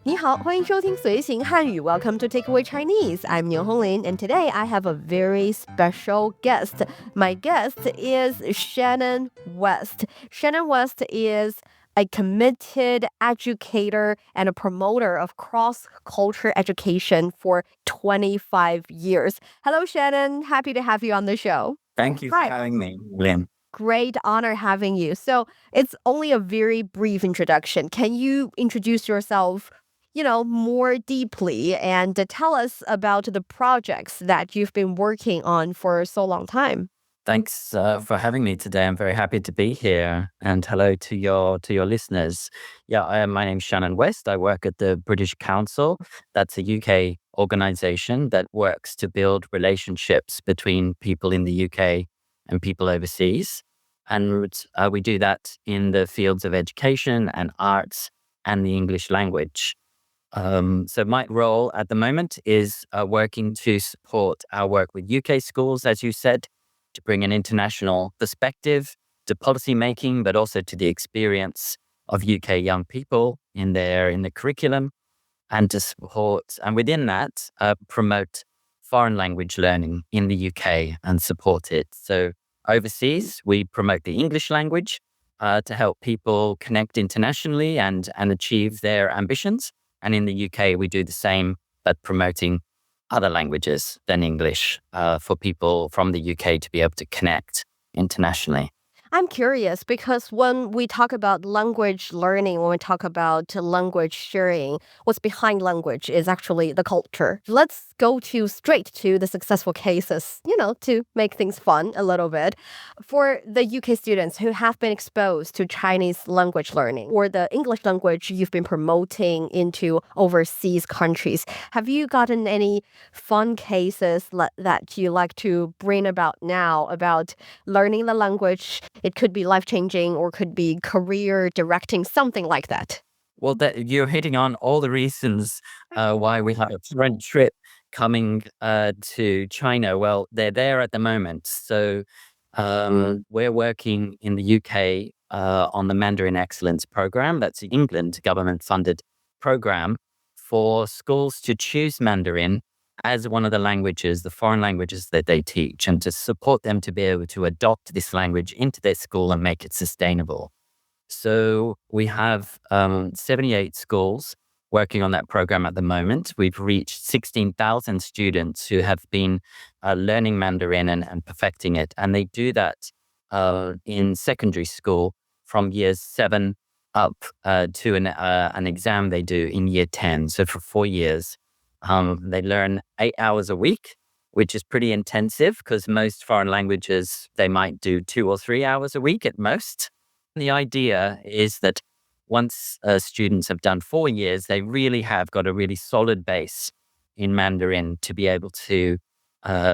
你好，欢迎收听随行汉语 Welcome to Takeaway Chinese. I'm Niu Honglin, and today I have a very special guest. My guest is Shannon West. Shannon West is a committed educator and a promoter of cross-culture education for 25 years. Hello, Shannon. Happy to have you on the show. Thank you for having me, Lynn. Great honor having you. So it's only a very brief introduction. Can you introduce yourself, more deeply and tell us about the projects that you've been working on for so long time? Thanks for having me today. I'm very happy to be here, and hello to your listeners. My name's Shannon West. I work at the British Council. That's a UK organization that works to build relationships between people in the UK and people overseas, and we do that in the fields of education and arts and the English language. So my role at the moment is working to support our work with UK schools, as you said, to bring an international perspective to policy making, but also to the experience of UK young people in the curriculum, and to support, and within that, promote foreign language learning in the UK and support it. So overseas, we promote the English language to help people connect internationally and achieve their ambitions. And in the UK, we do the same, but promoting other languages than English for people from the UK to be able to connect internationally. I'm curious because when we talk about language learning, when we talk about language sharing, what's behind language is actually the culture. Let's go straight to the successful cases, to make things fun a little bit. For the UK students who have been exposed to Chinese language learning or the English language you've been promoting into overseas countries, have you gotten any fun cases that you like to bring about now about learning the language? It could be life-changing or could be career directing, something like that. Well, you're hitting on all the reasons why we have a current trip coming to China. Well, they're there at the moment. So we're working in the UK on the Mandarin Excellence Program. That's the England government-funded program for schools to choose Mandarin as one of the languages, the foreign languages that they teach, and to support them to be able to adopt this language into their school and make it sustainable. So we have 78 schools working on that program at the moment. We've reached 16,000 students who have been learning Mandarin and perfecting it. And they do that in secondary school from years 7 up to an exam they do in year 10. So for 4 years, they learn 8 hours a week, which is pretty intensive because most foreign languages, they might do 2 or 3 hours a week at most. The idea is that once students have done 4 years, they really have got a really solid base in Mandarin to be able to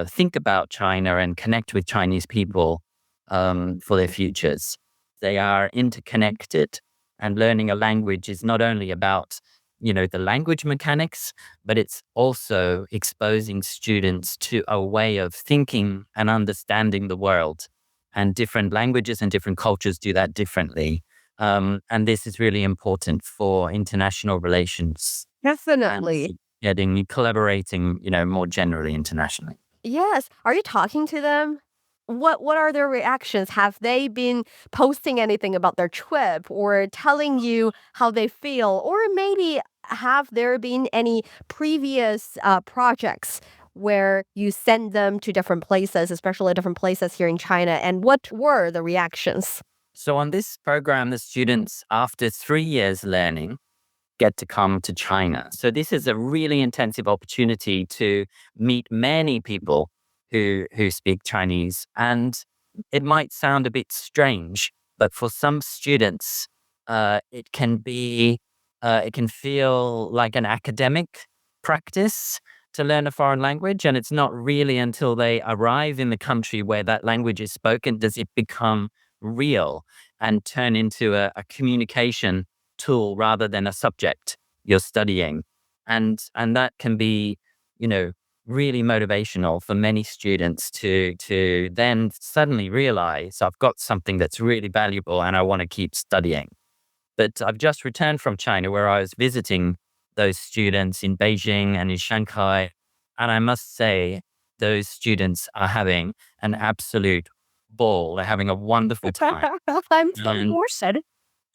think about China and connect with Chinese people for their futures. They are interconnected, and learning a language is not only about the language mechanics, but it's also exposing students to a way of thinking and understanding the world. And different languages and different cultures do that differently. And this is really important for international relations. Definitely. And collaborating, more generally internationally. Yes. Are you talking to them? What are their reactions? Have they been posting anything about their trip or telling you how they feel? Or maybe have there been any previous projects where you send them to different places, especially different places here in China? And what were the reactions? So on this program, the students, after 3 years learning, get to come to China. So this is a really intensive opportunity to meet many people who speak Chinese. And it might sound a bit strange, but for some students, it can feel like an academic practice to learn a foreign language. And it's not really until they arrive in the country where that language is spoken does it become real and turn into a communication tool rather than a subject you're studying. And that can be, really motivational for many students to then suddenly realize I've got something that's really valuable and I want to keep studying. But I've just returned from China where I was visiting those students in Beijing and in Shanghai. And I must say, those students are having an absolute ball. They're having a wonderful time. I'm so And excited.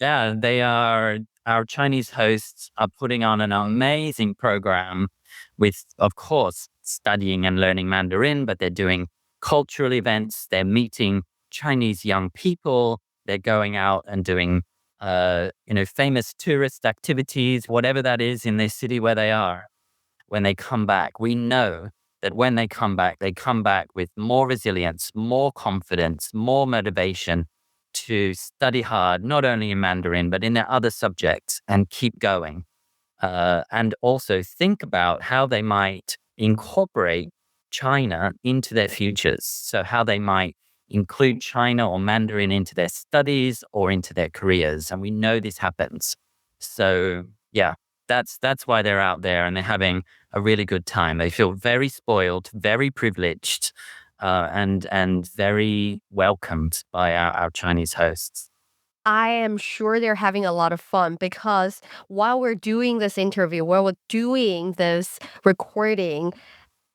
yeah, our Chinese hosts are putting on an amazing program with, of course, studying and learning Mandarin, but they're doing cultural events. They're meeting Chinese young people. They're going out and doing, famous tourist activities, whatever that is in their city where they are. When they come back, we know that when they come back with more resilience, more confidence, more motivation to study hard, not only in Mandarin, but in their other subjects and keep going. And also think about how they might incorporate China into their futures. So, how they might include China or Mandarin into their studies or into their careers. And we know this happens. So, yeah, that's why they're out there and they're having a really good time. They feel very spoiled, very privileged, and very welcomed by our Chinese hosts. I am sure they're having a lot of fun because while we're doing this interview, while we're doing this recording,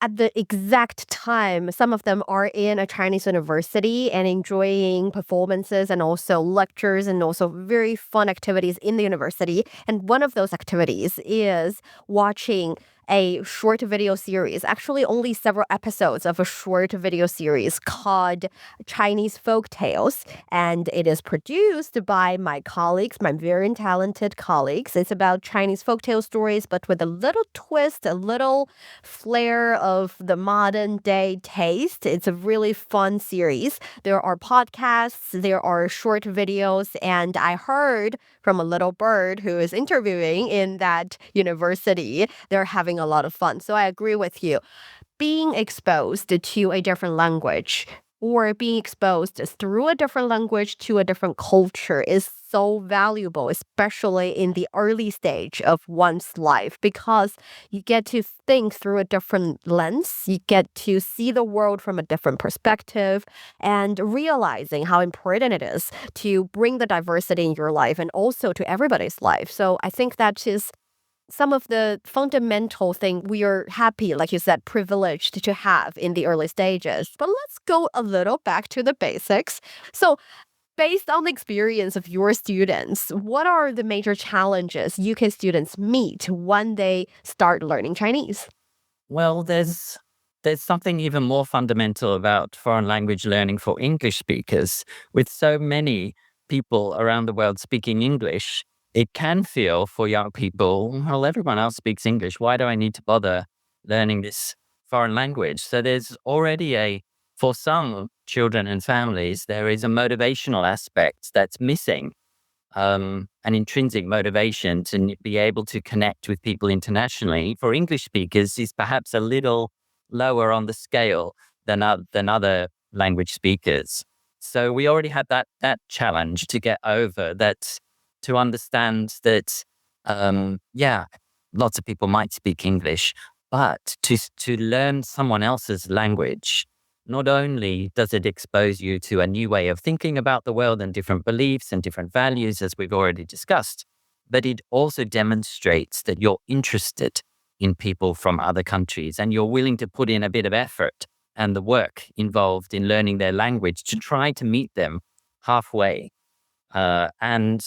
at the exact time, some of them are in a Chinese university and enjoying performances and also lectures and also very fun activities in the university. And one of those activities is watching a short video series, actually only several episodes of a short video series called Chinese Folk Tales. And it is produced by my colleagues, my very talented colleagues. It's about Chinese folktale stories, but with a little twist, a little flair of the modern day taste. It's a really fun series. There are podcasts, there are short videos, and I heard from a little bird who is interviewing in that university, they're having a lot of fun. So I agree with you. Being exposed to a different language or being exposed through a different language to a different culture is so valuable, especially in the early stage of one's life, because you get to think through a different lens. You get to see the world from a different perspective and realizing how important it is to bring the diversity in your life and also to everybody's life. So I think that is some of the fundamental thing we are happy, like you said, privileged to have in the early stages. But let's go a little back to the basics. So, based on the experience of your students, what are the major challenges UK students meet when they start learning Chinese? Well, there's something even more fundamental about foreign language learning for English speakers. With so many people around the world speaking English, it can feel for young people, well, everyone else speaks English. Why do I need to bother learning this foreign language? So there's already for some children and families, there is a motivational aspect that's missing, an intrinsic motivation to be able to connect with people internationally for English speakers is perhaps a little lower on the scale than other language speakers. So we already had that challenge to get over, that to understand that, yeah, lots of people might speak English, but to learn someone else's language, not only does it expose you to a new way of thinking about the world and different beliefs and different values, as we've already discussed, but it also demonstrates that you're interested in people from other countries and you're willing to put in a bit of effort and the work involved in learning their language to try to meet them halfway. And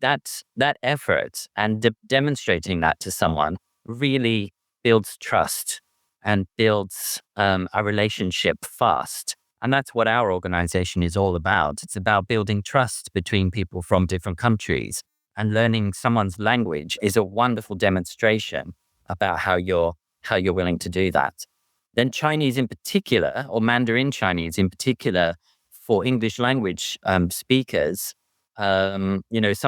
that effort and demonstrating that to someone really builds trust and builds a relationship fast. And that's what our organization is all about. It's about building trust between people from different countries. And learning someone's language is a wonderful demonstration about how you're willing to do that. Then Chinese in particular, or Mandarin Chinese in particular, for English language speakers, some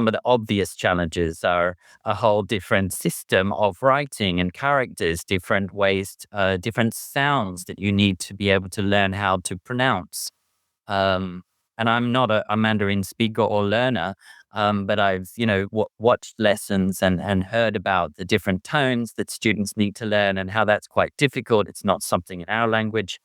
of the obvious challenges are a whole different system of writing and characters, different ways, different sounds that you need to be able to learn how to pronounce. Um, and I'm not a Mandarin speaker or learner, but I've, watched lessons and heard about the different tones that students need to learn and how that's quite difficult. It's not something in our language.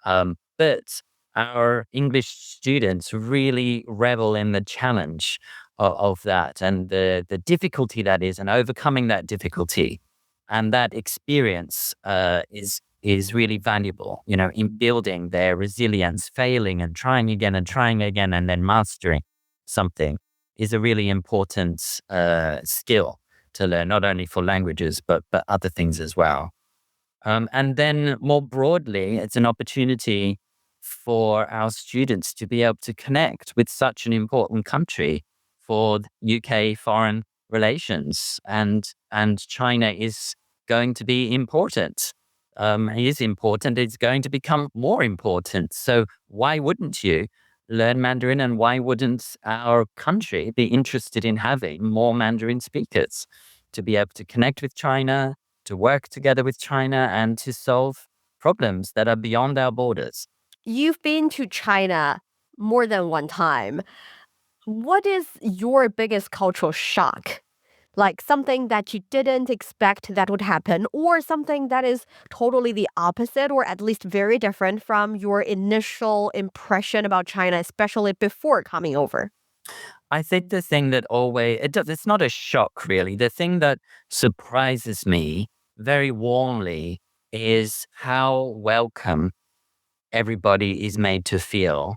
But our English students really revel in the challenge of that and the difficulty that is and overcoming that difficulty. And that experience is really valuable, in building their resilience, failing and trying again, and then mastering something is a really important skill to learn, not only for languages, but other things as well. And then more broadly, it's an opportunity for our students to be able to connect with such an important country for the UK foreign relations. And China is going to be important. Is important. It's going to become more important. So why wouldn't you learn Mandarin, and why wouldn't our country be interested in having more Mandarin speakers to be able to connect with China, to work together with China, and to solve problems that are beyond our borders? You've been to China more than one time. What is your biggest cultural shock? Like something that you didn't expect that would happen, or something that is totally the opposite, or at least very different from your initial impression about China, especially before coming over? I think the thing that it's not a shock really. The thing that surprises me very warmly is how welcome everybody is made to feel.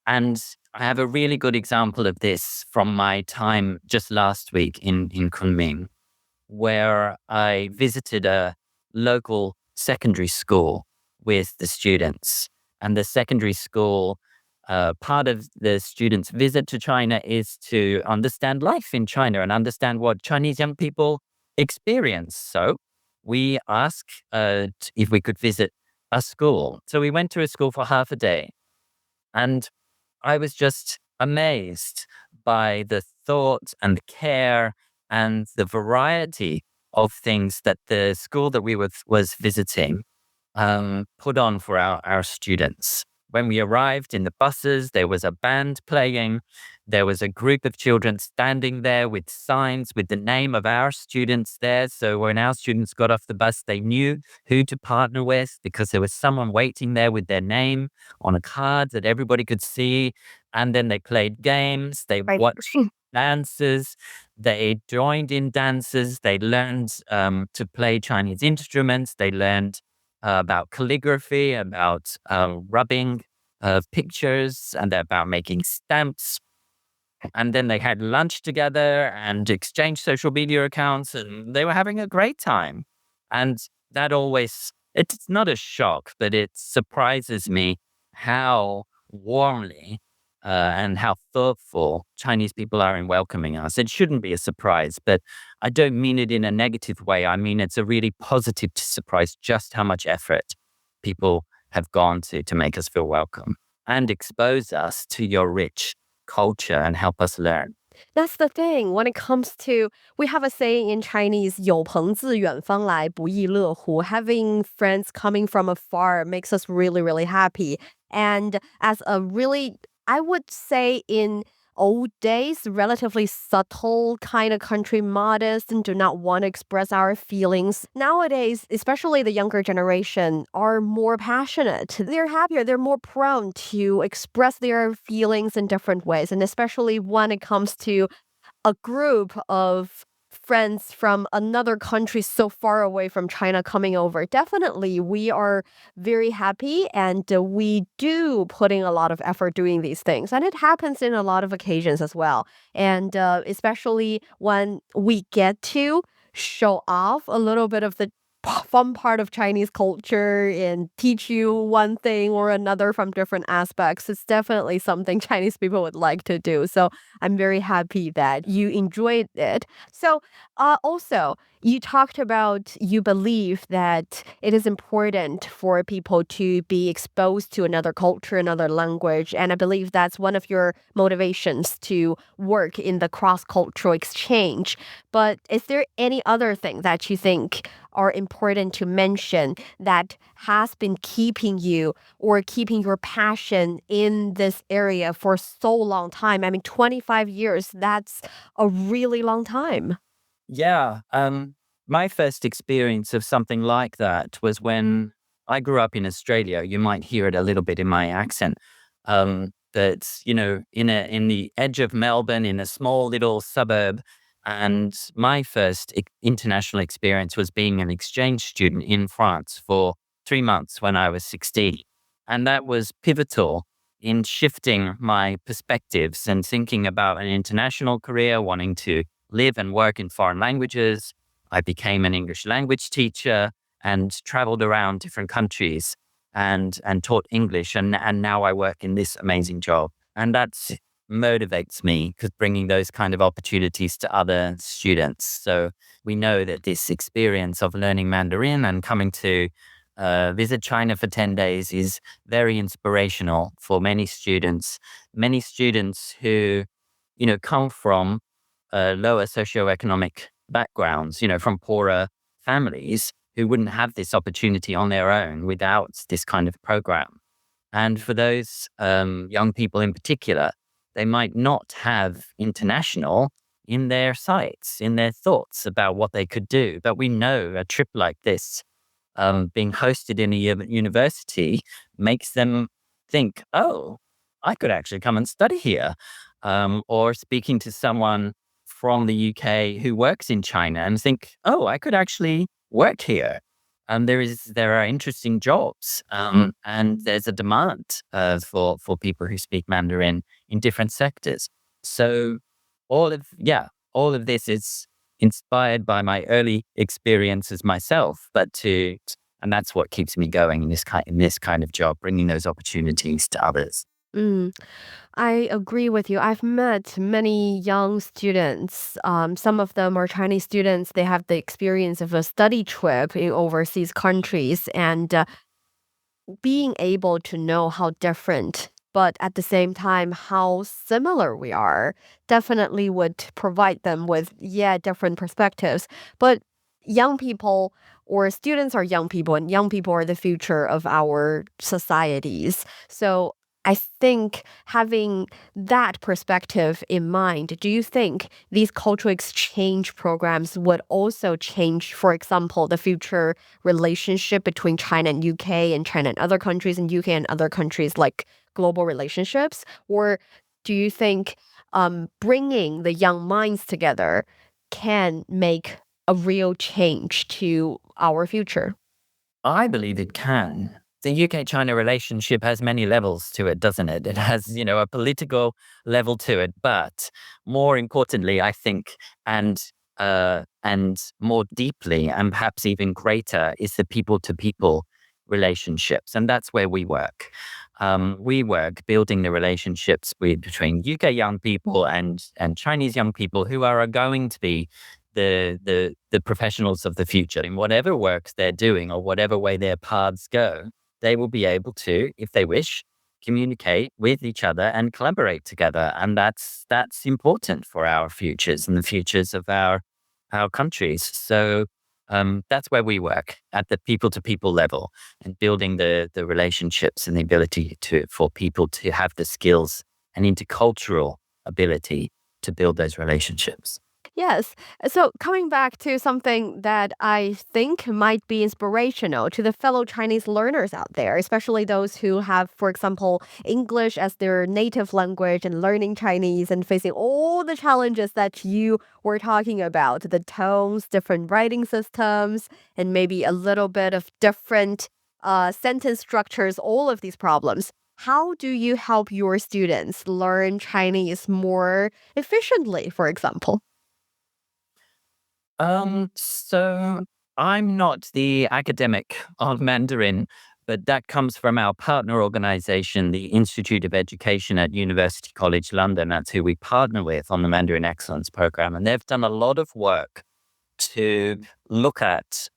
And I have a really good example of this from my time just last week in Kunming, where I visited a local secondary school with the students. And the secondary school, part of the students' visit to China is to understand life in China and understand what Chinese young people experience. So we asked if we could visit a school. So we went to a school for half a day. And I was just amazed by the thought and care and the variety of things that the school that was visiting put on for our students. When we arrived in the buses, there was a band playing. There was a group of children standing there with signs with the name of our students there. So when our students got off the bus, they knew who to partner with because there was someone waiting there with their name on a card that everybody could see. And then they played games, they Right. watched dances, they joined in dances, they learned to play Chinese instruments, they learned about calligraphy, about rubbing pictures, and about making stamps. And then they had lunch together and exchanged social media accounts, and they were having a great time. And that it's not a shock, but it surprises me how warmly and how thoughtful Chinese people are in welcoming us. It shouldn't be a surprise, but I don't mean it in a negative way. I mean, it's a really positive surprise just how much effort people have gone to make us feel welcome and expose us to your rich culture and help us learn. That's the thing. When it comes to, we have a saying in Chinese, 有朋自远方来，不亦乐乎. Having friends coming from afar makes us really, really happy. And as a really, I would say in old days, relatively subtle kind of country, modest and do not want to express our feelings. Nowadays, especially the younger generation, are more passionate. They're happier. They're more prone to express their feelings in different ways. And especially when it comes to a group of friends from another country so far away from China coming over. Definitely, we are very happy and we do putting a lot of effort doing these things. And it happens in a lot of occasions as well. And especially when we get to show off a little bit of the fun part of Chinese culture and teach you one thing or another from different aspects. It's definitely something Chinese people would like to do. So I'm very happy that you enjoyed it. So, also, you talked about you believe that it is important for people to be exposed to another culture, another language. And I believe that's one of your motivations to work in the cross cultural exchange. But is there any other thing that you think are important to mention that has been keeping you or keeping your passion in this area for so long time? I mean, 25 years, that's a really long time. Yeah. My first experience of something like that was when I grew up in Australia. You might hear it a little bit in my accent. But in the edge of Melbourne, in a small little suburb, And my first international experience was being an exchange student in France for 3 months when I was 16. And that was pivotal in shifting my perspectives and thinking about an international career, wanting to live and work in foreign languages. I became an English language teacher and traveled around different countries and taught English. And now I work in this amazing job. And that's motivates me because bringing those kind of opportunities to other students. So we know that this experience of learning Mandarin and coming to visit China for 10 days is very inspirational for many students who, come from lower socioeconomic backgrounds, from poorer families who wouldn't have this opportunity on their own without this kind of program. And for those young people in particular, they might not have international in their sights, in their thoughts about what they could do. But we know a trip like this, being hosted in a university, makes them think, oh, I could actually come and study here. Or speaking to someone from the UK who works in China and think, oh, I could actually work here. There are interesting jobs, and there's a demand for people who speak Mandarin in different sectors. So all of all of this is inspired by my early experiences myself, and that's what keeps me going in this kind of job, bringing those opportunities to others. Mm. I agree with you. I've met many young students. Some of them are Chinese students. They have the experience of a study trip in overseas countries and being able to know how different, but at the same time, how similar we are, definitely would provide them with, yeah, different perspectives. But young people or students are young people, and young people are the future of our societies. So I think having that perspective in mind, do you think these cultural exchange programs would also change, for example, the future relationship between China and UK and China and other countries and UK and other countries, like global relationships? Or do you think bringing the young minds together can make a real change to our future? I believe it can. The UK-China relationship has many levels to it, doesn't it? It has, a political level to it, but more importantly, I think, and more deeply, and perhaps even greater, is the people-to-people relationships, and that's where we work. We work building the relationships between UK young people and Chinese young people who are going to be the professionals of the future in whatever works they're doing or whatever way their paths go. They will be able to, if they wish, communicate with each other and collaborate together, and that's important for our futures and the futures of our countries. So that's where we work at the people to people level and building the relationships and the ability for people to have the skills and intercultural ability to build those relationships. Yes. So coming back to something that I think might be inspirational to the fellow Chinese learners out there, especially those who have, for example, English as their native language and learning Chinese and facing all the challenges that you were talking about, the tones, different writing systems, and maybe a little bit of different sentence structures, all of these problems. How do you help your students learn Chinese more efficiently, for example? So I'm not the academic of Mandarin, but that comes from our partner organization, the Institute of Education at University College London. That's who we partner with on the Mandarin Excellence Program. And they've done a lot of work to look at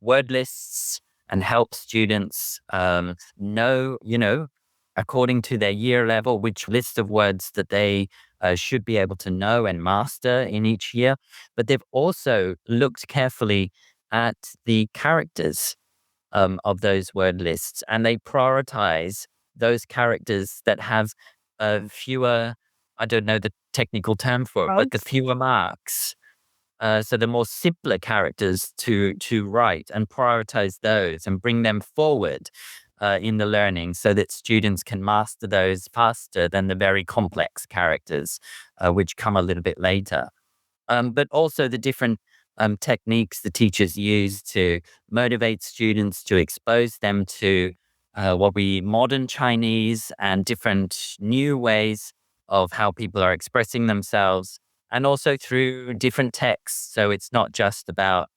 word lists and help students know, according to their year level, which list of words that they should be able to know and master in each year. But they've also looked carefully at the characters of those word lists, and they prioritize those characters that have fewer, I don't know the technical term for it, but the Drugs? fewer marks. So the more simpler characters to write and prioritize those and bring them forward in the learning so that students can master those faster than the very complex characters, which come a little bit later. but also the different techniques the teachers use to motivate students, to expose them to what we modern Chinese and different new ways of how people are expressing themselves, and also through different texts. So it's not just about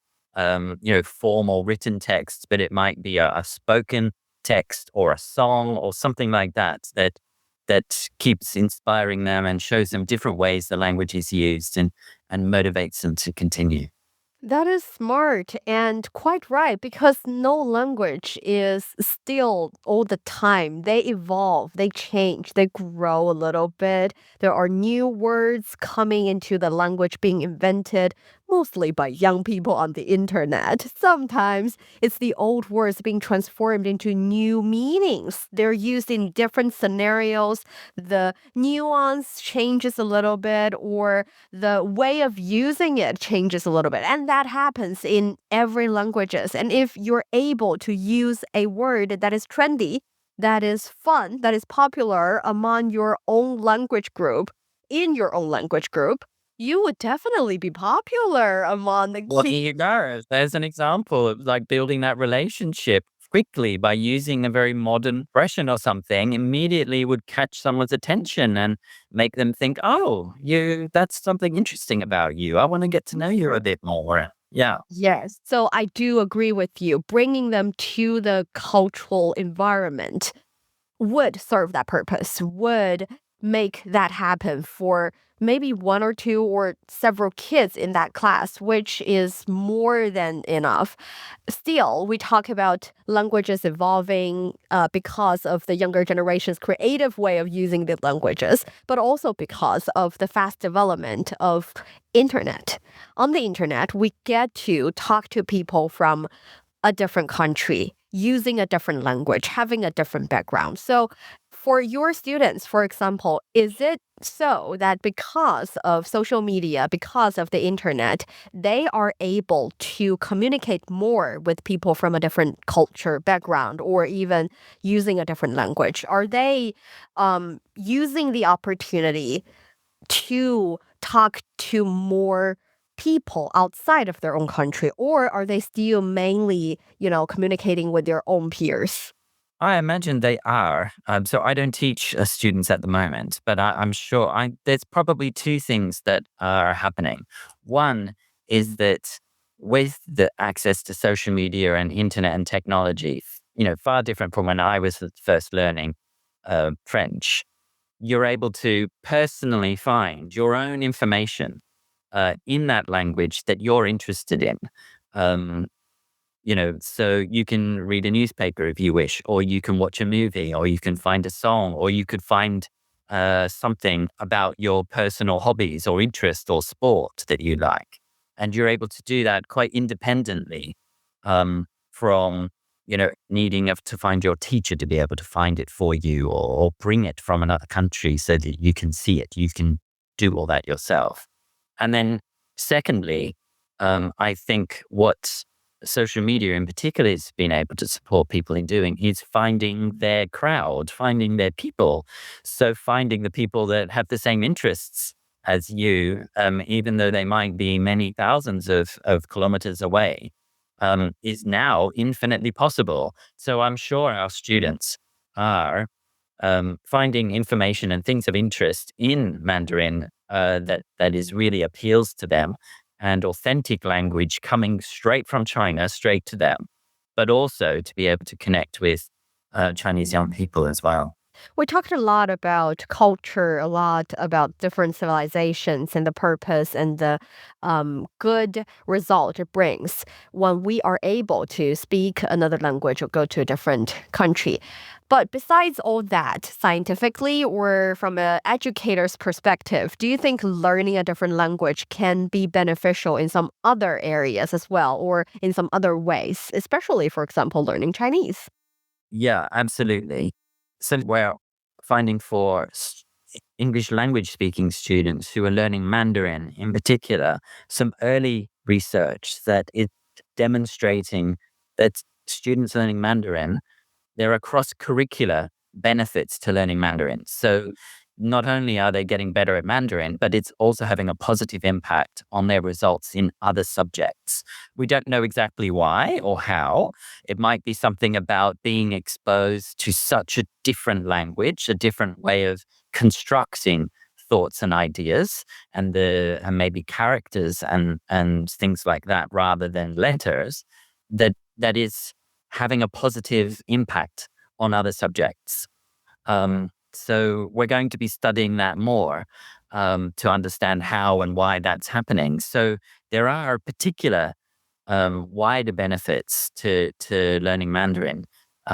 formal written texts, but it might be a spoken text or a song or something like that keeps inspiring them and shows them different ways the language is used and motivates them to continue. That is smart and quite right because no language is still all the time. They evolve, they change, they grow a little bit. There are new words coming into the language being invented, mostly by young people on the internet. Sometimes it's the old words being transformed into new meanings. They're used in different scenarios. The nuance changes a little bit, or the way of using it changes a little bit. And that happens in every languages. And if you're able to use a word that is trendy, that is fun, that is popular among your own language group, in your own language group, you would definitely be popular among the Well, here you go. There's an example of like building that relationship quickly by using a very modern expression or something immediately would catch someone's attention and make them think, oh, that's something interesting about you. I want to get to know you a bit more. Yeah. Yes. So I do agree with you. Bringing them to the cultural environment would serve that purpose, would make that happen for maybe one or two or several kids in that class, which is more than enough. Still, we talk about languages evolving because of the younger generation's creative way of using the languages, but also because of the fast development of internet. On the internet, we get to talk to people from a different country, using a different language, having a different background. So, for your students, for example, is it so that because of social media, because of the internet, they are able to communicate more with people from a different culture, background, or even using a different language? Are they using the opportunity to talk to more people outside of their own country, or are they still mainly, communicating with their own peers? I imagine they are. So I don't teach students at the moment, but I'm sure there's probably two things that are happening. One is that with the access to social media and internet and technology, far different from when I was first learning French, you're able to personally find your own information in that language that you're interested in. Um, so you can read a newspaper if you wish, or you can watch a movie, or you can find a song, or you could find something about your personal hobbies or interest or sport that you like. And you're able to do that quite independently from, needing to find your teacher to be able to find it for you or bring it from another country so that you can see it. You can do all that yourself. And then secondly, I think what social media in particular has been able to support people in doing is finding their crowd, finding their people. So finding the people that have the same interests as you, even though they might be many thousands of kilometers away, is now infinitely possible. So I'm sure our students are finding information and things of interest in Mandarin that is really appeals to them, and authentic language coming straight from China, straight to them, but also to be able to connect with Chinese young people as well. We talked a lot about culture, a lot about different civilizations and the purpose and the good result it brings when we are able to speak another language or go to a different country. But besides all that, scientifically or from an educator's perspective, do you think learning a different language can be beneficial in some other areas as well, or in some other ways, especially, for example, learning Chinese? Yeah, absolutely. So we're finding for English language speaking students who are learning Mandarin in particular, some early research that is demonstrating that students learning Mandarin, there are cross curricular benefits to learning Mandarin. So not only are they getting better at Mandarin, but it's also having a positive impact on their results in other subjects. We don't know exactly why or how. It might be something about being exposed to such a different language, a different way of constructing thoughts and ideas, and maybe characters and things like that, rather than letters, that is having a positive impact on other subjects. So we're going to be studying that more to understand how and why that's happening. So there are particular wider benefits to learning Mandarin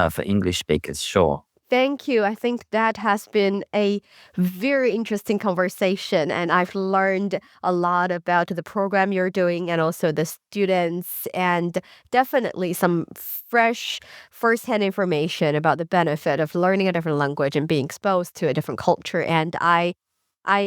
for English speakers, sure. Thank you. I think that has been a very interesting conversation, and I've learned a lot about the program you're doing and also the students, and definitely some fresh firsthand information about the benefit of learning a different language and being exposed to a different culture. And I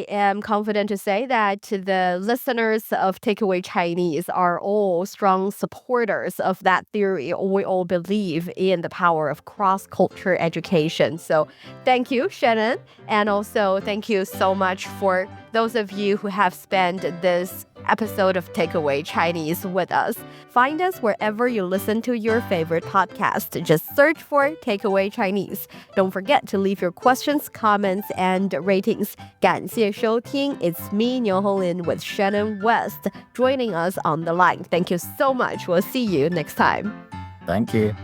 am confident to say that the listeners of Takeaway Chinese are all strong supporters of that theory. We all believe in the power of cross-culture education. So thank you, Shannon. And also thank you so much for those of you who have spent this episode of Takeaway Chinese with us. Find us wherever you listen to your favorite podcast. Just search for Takeaway Chinese. Don't forget to leave your questions, comments, and ratings. 感谢收听. It's me, Niu Honglin, with Shannon West, joining us on the line. Thank you so much. We'll see you next time. Thank you.